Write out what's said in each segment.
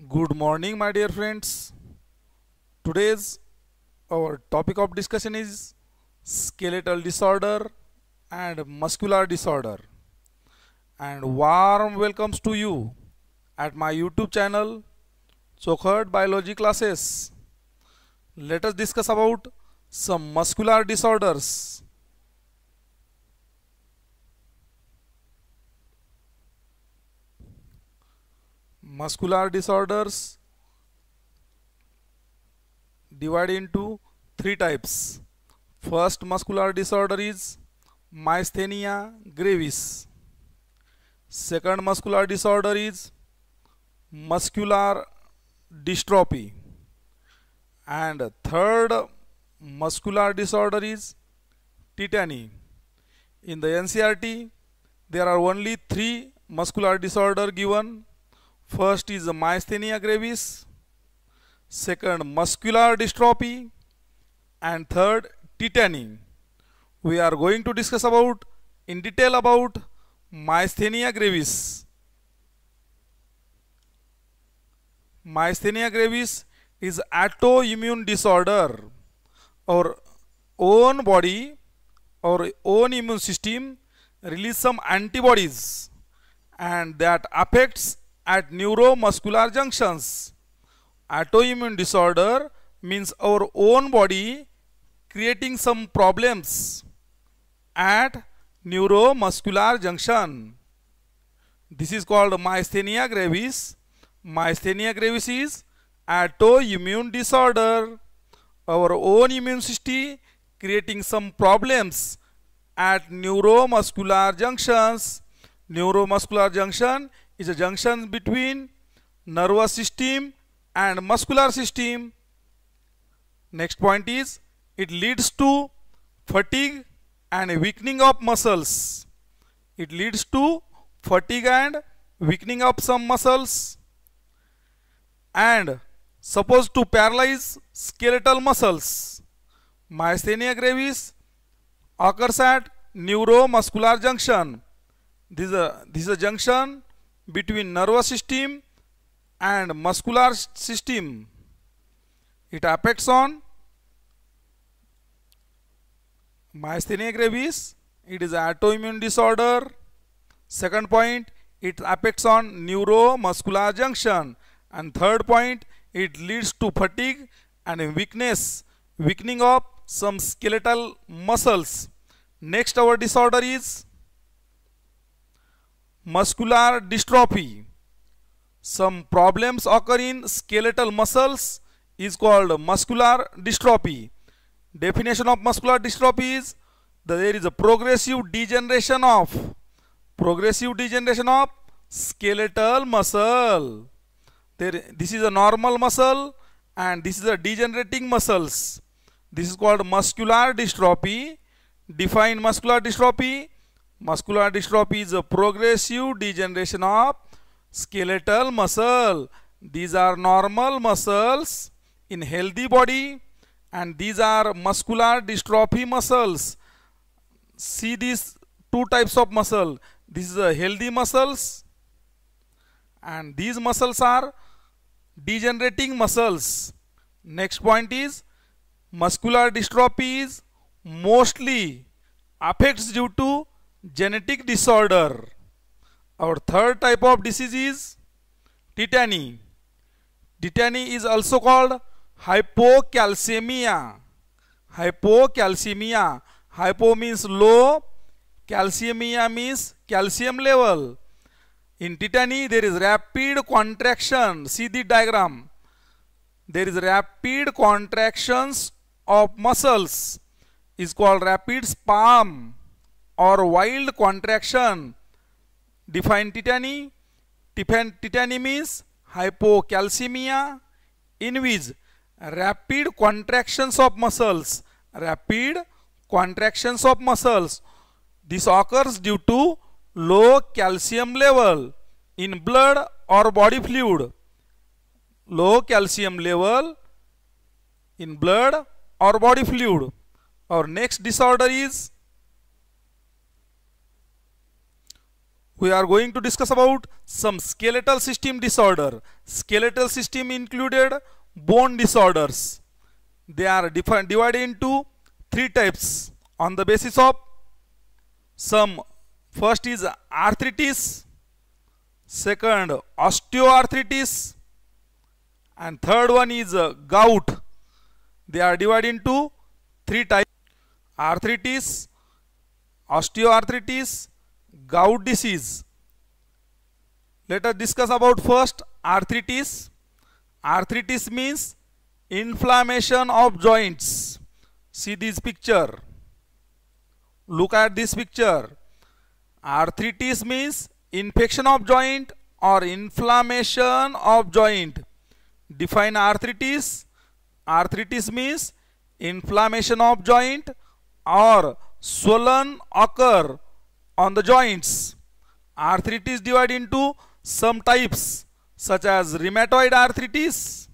Good morning, my dear friends. Today's our topic of discussion is skeletal disorder and muscular disorder. And warm welcomes to you at my YouTube channel, Chokhat Biology Classes. Let us discuss about some muscular disorders. Muscular disorders divide into three types. First muscular disorder is myasthenia gravis. Second muscular disorder is muscular dystrophy. And third muscular disorder is tetany. In the NCERT, there are only three muscular disorder given. First is myasthenia gravis, second muscular dystrophy, and third tetany. We are going to discuss about in detail about myasthenia gravis. Myasthenia gravis is autoimmune disorder. Our own body, our own immune system release some antibodies and that affects at neuromuscular junctions. Autoimmune disorder means our own body creating some problems at neuromuscular junction. This is called myasthenia gravis. Myasthenia gravis is autoimmune disorder. Our own immune system creating some problems at neuromuscular junctions. Neuromuscular junction is a junction between nervous system and muscular system. Next point is it leads to fatigue and weakening of muscles. It leads to fatigue and weakening of some muscles and supposed to paralyze skeletal muscles. Myasthenia gravis occurs at neuromuscular junction. This is a junction between nervous system and muscular system. It affects on myasthenia gravis. It is autoimmune disorder. Second point, it affects on neuromuscular junction. And third point, it leads to fatigue and weakening of some skeletal muscles. Next, our disorder is muscular dystrophy. Some problems occur in skeletal muscles is called muscular dystrophy. Definition of muscular dystrophy is there is a progressive degeneration of skeletal muscle. This is a normal muscle and this is a degenerating muscles. This is called muscular dystrophy. Define muscular dystrophy. Muscular dystrophy is a progressive degeneration of skeletal muscle. These are normal muscles in healthy body and these are muscular dystrophy muscles. See these two types of muscle. This is a healthy muscles and these muscles are degenerating muscles. Next point is muscular dystrophy is mostly affects due to genetic disorder. Our third type of disease is tetany. Tetany is also called hypocalcemia. Hypocalcemia. Hypo means low, calcemia means calcium level. In tetany there is rapid contraction. See the diagram. There is rapid contractions of muscles is called rapid spasm or wild contraction. Define tetany. Tetany means hypocalcemia in which rapid contractions of muscles. Rapid contractions of muscles. This occurs due to low calcium level in blood or body fluid. Low calcium level in blood or body fluid. Our next disorder is we are going to discuss about some skeletal system disorder. Skeletal system included bone disorders. They are divided into three types on the basis of some. First is arthritis, second osteoarthritis, and third one is gout. They are divided into three types: arthritis, osteoarthritis, gout disease. Let us discuss about first arthritis. Arthritis means inflammation of joints. See this picture. Look at this picture. Arthritis means infection of joint or inflammation of joint. Define arthritis. Arthritis means inflammation of joint or swollen occur on the joints. Arthritis divided into some types such as rheumatoid arthritis,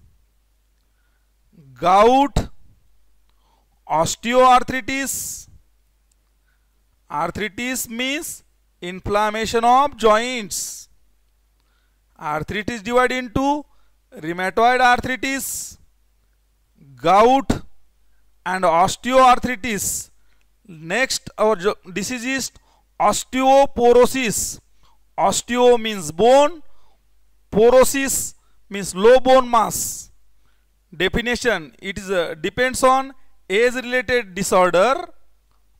gout, osteoarthritis. Arthritis means inflammation of joints. Arthritis divided into rheumatoid arthritis, gout, and osteoarthritis. Next, our disease is osteoporosis. Osteo means bone, porosis means low bone mass. Definition: it is depends on age-related disorder.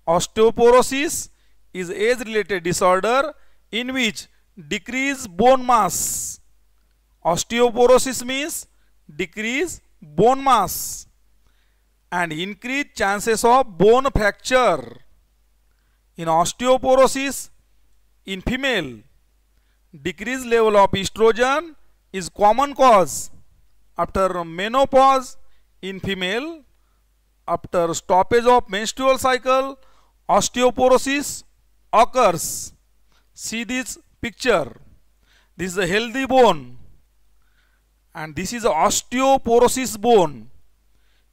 Osteoporosis is age-related disorder in which decrease bone mass. Osteoporosis means decrease bone mass and increase chances of bone fracture. In osteoporosis in female, decreased level of estrogen is common cause. After menopause in female, after stoppage of menstrual cycle, osteoporosis occurs. See this picture. This is a healthy bone and this is a osteoporosis bone.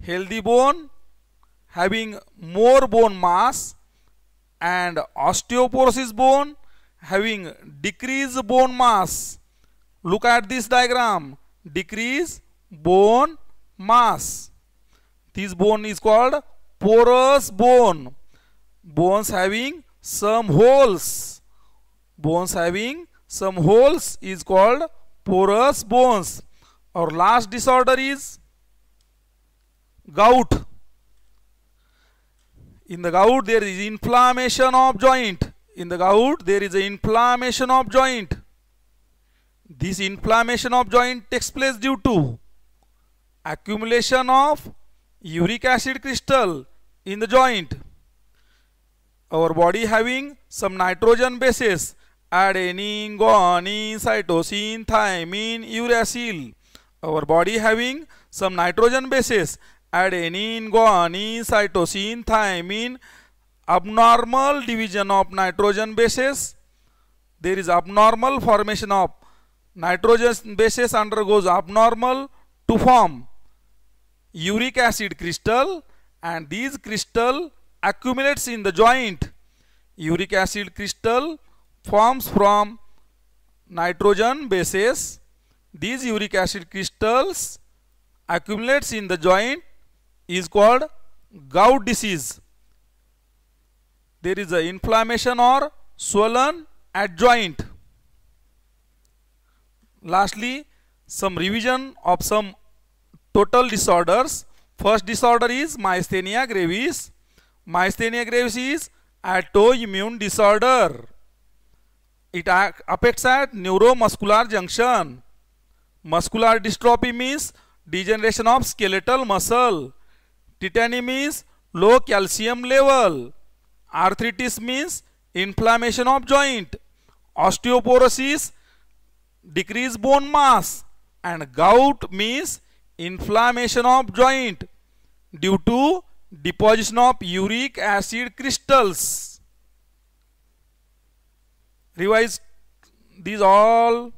Healthy bone having more bone mass and osteoporosis bone having decreased bone mass. Look at this diagram. Decrease bone mass. This bone is called porous bone. Bones having some holes. Bones having some holes is called porous bones. Our last disorder is gout. In the gout there is inflammation of joint. In the gout there is an inflammation of joint. This inflammation of joint takes place due to accumulation of uric acid crystal in the joint. Our body having some nitrogen bases: adenine, guanine, cytosine, thymine, uracil. Our body having some nitrogen bases: adenine, guanine, cytosine, thymine. Abnormal division of nitrogen bases. There is abnormal formation of nitrogen bases undergoes abnormal to form uric acid crystal, and these crystal accumulates in the joint. Uric acid crystal forms from nitrogen bases. These uric acid crystals accumulates in the joint is called gout disease. There is a inflammation or swollen at joint. Lastly, some revision of some total disorders. First disorder is myasthenia gravis. Myasthenia gravis is autoimmune disorder. It affects at neuromuscular junction. Muscular dystrophy means degeneration of skeletal muscle. Tetany means low calcium level. Arthritis means inflammation of joint. Osteoporosis decreased bone mass, and gout means inflammation of joint due to deposition of uric acid crystals. Revise these all